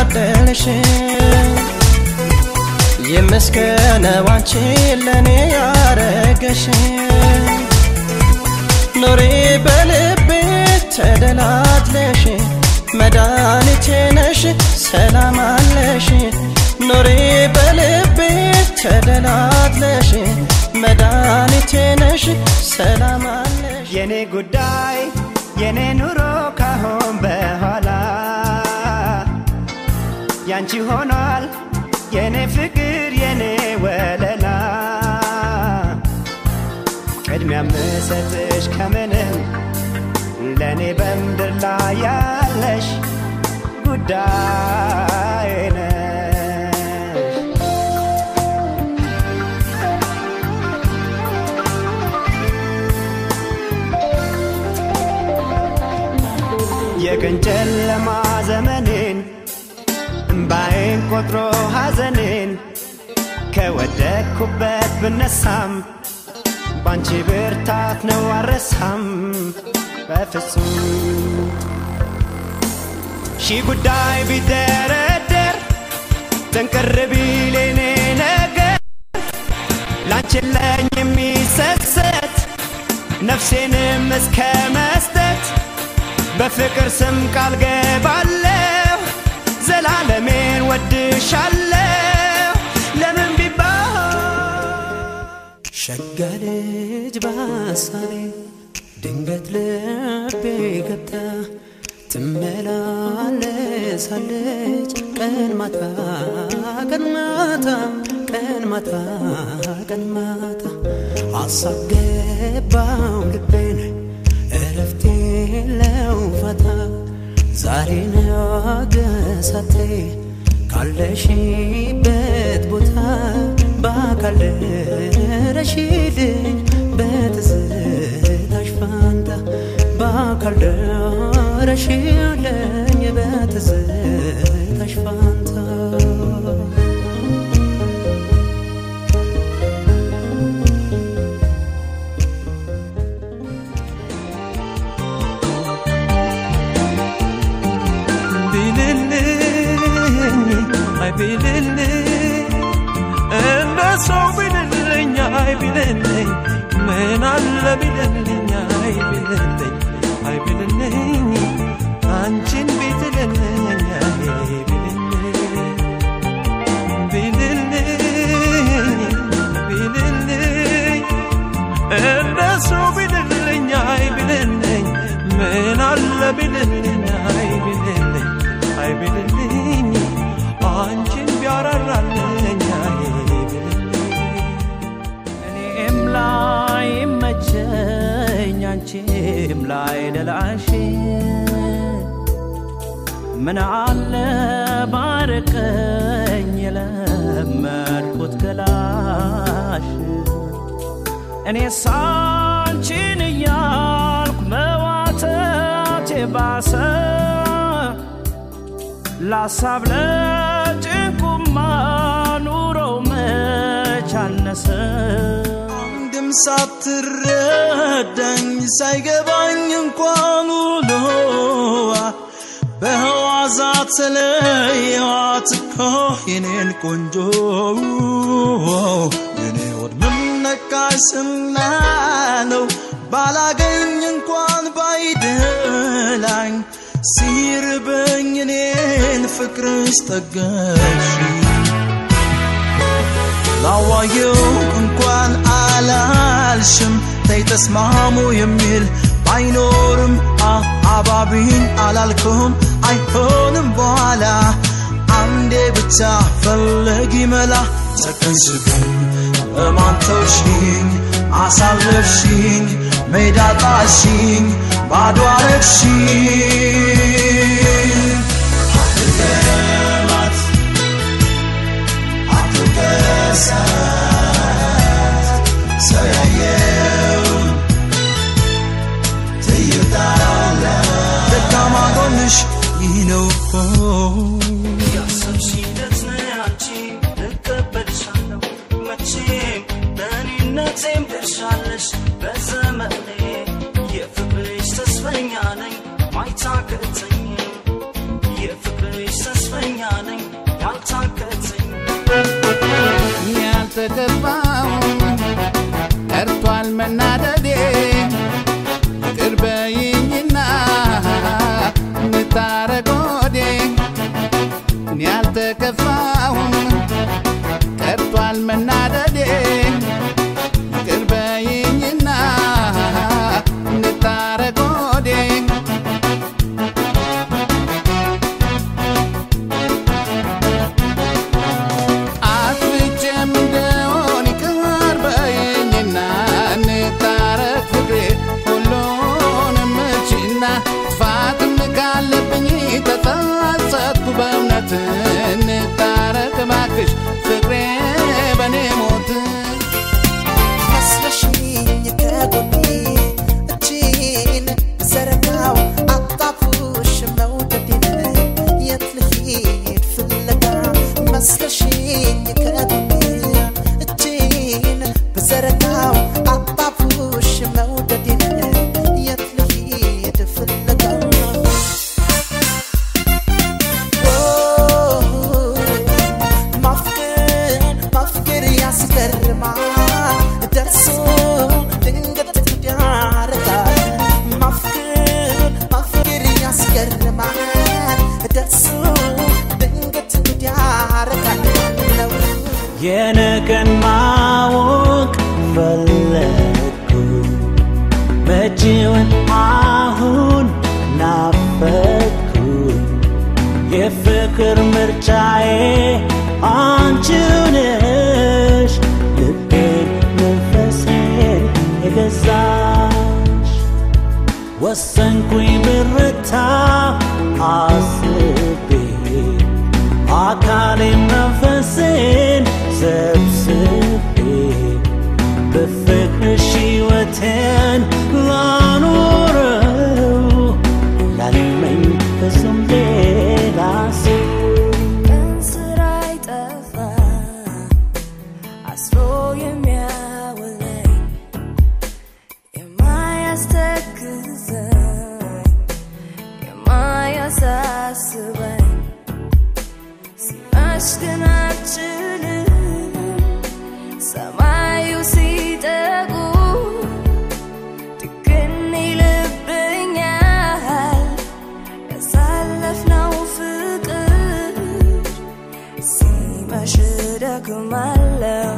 ያደልሽ يمسكنا وانشي لني يارقش نوري بلبي تدلات ليش مداني تنش سلام عليش نوري بلبي تدلات ليش مداني تنش سلام عليش يني قداي يني نورو كهم بهالا يانشي هونال يني فكر يني وللا قدمي مساتش كمنن لاني بمدر لا يالش قداينا يكنجل لما زمنين باين قطرو حزنين كودك كبت بالنسام بانشي برتات نوارسهم بفسوم شي قداي بيدردر تنقربي ليني نقر لانشي لاني ميسست نفسين مسكة مستت بفكر سم قالقبالله زلالمين ودشالله لمن بيباه شقالج باساري دنقت لبي قبتا تملالسالج كان ماتا كان ماتا كان ماتا كان ماتا عصب قباو لبين عرفتي لو فتا زارينا قساتي كالشي بيت بوتا باكال رشيدي بيت زيتاش فانتا باكال رشيدي بيت زيتاش فانتا I bililli enda so bililli I bililli men alla bililli I bililli ancin bililli bililli bililli enda so bililli I bililli men alla bililli I bililli አንቺን ቢያራራልኝ እኔም ላይ መቸኝ አንቺም ላይ ደላሽ ምን አለ ባርቀኝ ለመርኩት ገላሽ እኔ ሳንቺን ያልኩ መዋተቴ ባሰ La sable ጭንቁማ ኑሮ መቻነሰ አንድም ሳትረዳኝ ሳይገባኝ እንኳን ውሎ በህዋዛት ለያት እኮ የኔን ቆንጆ የኔ ሆድ ምን ነካሽና ነው ባላገኝ እንኳን ባይደላኝ ሲርበኝ እኔን ፍቅርሽ ጠጋሽ ላዋየው እንኳን አላልሽም ተይተስማሙ የሚል ባይኖርም አባቢን አላልኩም አይሆንም በኋላ አንዴ ብቻ ፈለጊ መላ ሰከንሽብኝ እማንተውሽኝ አሳለፍሽኝ ሜዳ ጣልሽኝ ባዶ አረግሽኝ አትገማት አትገሳት ሰያየው ትይታለ ደካማ ጎንሽ ይህ ነው ያሰብሽለት አንቺ ልቀበልሻለሁ መቼም በእኔነቴም ደርሻለሽ በዘመኔ የፍቅርሽ ተስፈኛ ነኝ ማይታከተኝ የፍቅርሽ ተስፈኛ ንታረጎዴ ያልተከፋሁም ቀርቷል መናደዴ ቅርበይኝና ንታረጎዴ አፍጀም እንደሆን ቅርበይኝና ንታረግ ፍቅሬ ሁሉንም እችና ጥፋትም ካለብኝ ተጸጸትኩ በእውነት ንታረግ እባክሽ ፍቅሬ በኔ ሞት መስለሽኝ ከጎኔ እጄን ዘረጋው አጣፉሽ መውደዴን የት ልሂድ ፍለጋ መስለሽኝ ከጎኔ እጄን ዘረጋው አጣፉሽ መውደዴን የት ልሂድ ፍለጋ ማፍቀር ያስገርማል ደርሶ ድንገት ያረጋል ማፍቀር ያስገርማል ደርሶ ድንገት ያረጋል የነገን ማወቅ ፈለግኩ መጪውን አሁን ናፈቅኩ የፍቅር ምርጫዬ አንቺው ነሽ ልቤን መንፈሴን የገዛሽ ወሰንኩኝ ብረታ አስቤ አካሌን መንፈሴን ሰብስቤ በፍቅርሽ ሕይወቴን ላኖረው ላልመኝ ፍጹም ሌላ ሰው እንስራ አይጠፋ አስሮ የሚያውለኝ የማያስተክዘኝ የማያሳስበኝ ሲመሽ ግን አልችልም ሰማዩ ሲጠጉ ድቅን ይልብኛል ያሳለፍነው ፍቅር ሲመሽ እደክማለሁ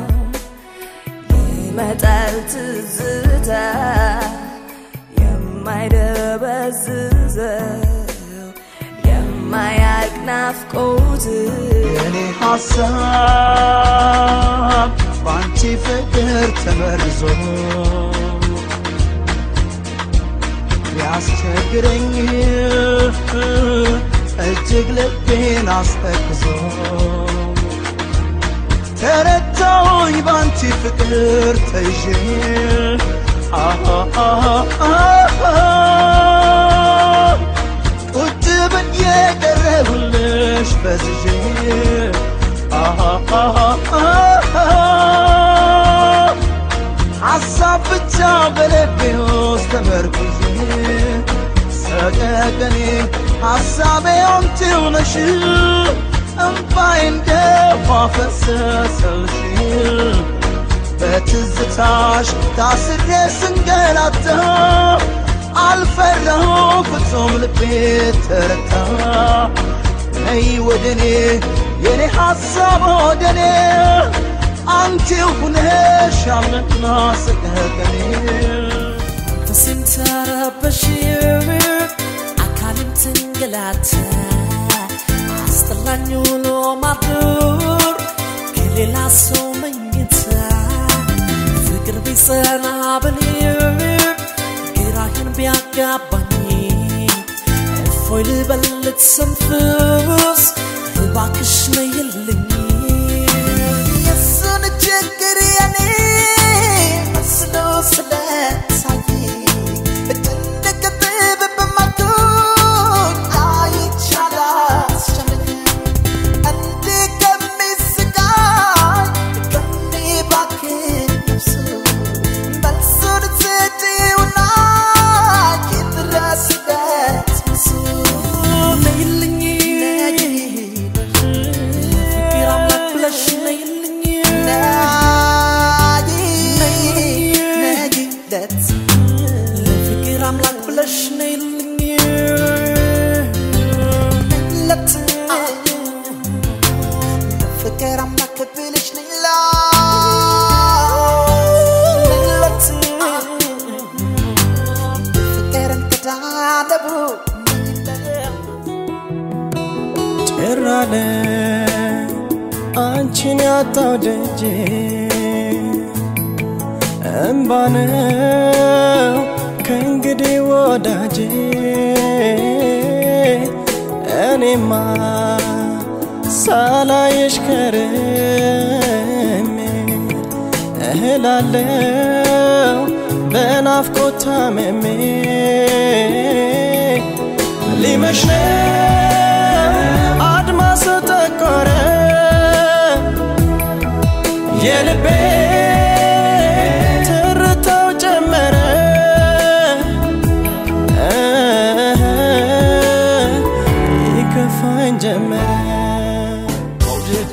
ይመጣል ትዝታ የማይደበዝዘው የማያልቅ ናፍቆት የኔ ሐሳብ ባንቺ ፍቅር ተመርዞ ያስቸግረኝ እጅግ ልቤን አስጠቅዞ ተረታሁኝ ባንቺ ፍቅር ተይዤ ቁጭ ብዬ ቀረሁልሽ በዝዤ ሐሳብ ብቻ በልቤ ውስጥ ተመርኩዤ ሰቀቀኔ ሐሳቤ አንቺው ነሽ እምባዬ እንደ ውሃ ፈሰሰልሽ በትዝታሽ ታስሬ ስንገላታ አልፈራሁ ፍጹም ልቤ ተረታ ነይ ወደኔ የኔ ሐሳብ ወደኔ አንቺው ሁነሻልና ሰቀቀኔ ተስንተረበሽ አካልም ትንገላታ አስጠላኝ ውሎ ማደር ከሌላ ሰው መኝታ ፍቅር ቢጸና በኔ ግራህን ቢያጋባኝ እፎይ ልበል ልትሰንፍስ እባክሽ ነይልኝ የሱን ችግር የኔ መስሎ ስለታየኝ እድንቅጥብ በማዶን አይቻላት ሸለኝ እንዲ ከሚስቃይ ከሚባክን ነፍሱ መልሱን ስጪውና ይድረስበት ምሱ ነይልኝ ፍቅር ፍቅር አምላክ ብልሽ ነላ ፍቅርን ከዳለቡ ጭራለ አንቺን ያጣው ደጄ እምባነው ከእንግዲህ ወዳጄ እኔማ ሳላየሽ ከርሜ እህላለው በናፍቆት ታምሜ ሊመሽ ነው አድማሱ ጠቆረ የልቤ ትርታው ጨመረ ይከፋኝ ጀመረ መውደድ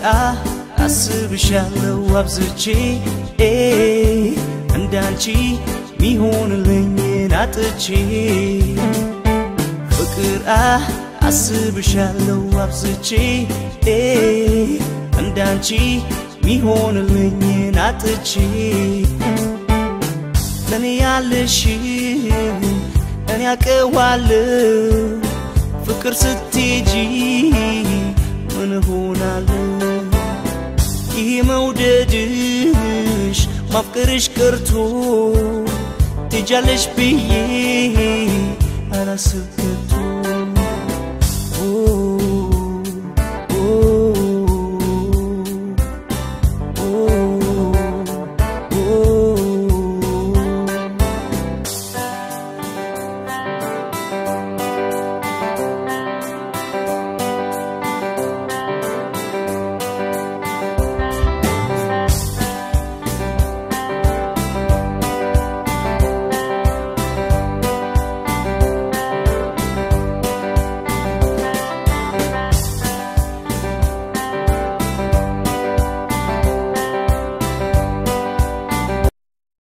አስብሻለሁ አብዝቼ እንዳንቺ ሚሆንልኝን አጥቼ ፍቅር አስብሻለሁ አብዝቼ እንዳንቺ ሚሆንልኝን አጥቼ ለኔ ያለሽ እኔ አውቀዋለሁ ፍቅር ስትሄጂ ምን ሆናለሁ ይሄ መውደድሽ ማፍቀርሽ ቀርቶ ትጃለሽ ብዬ አላሰብኩም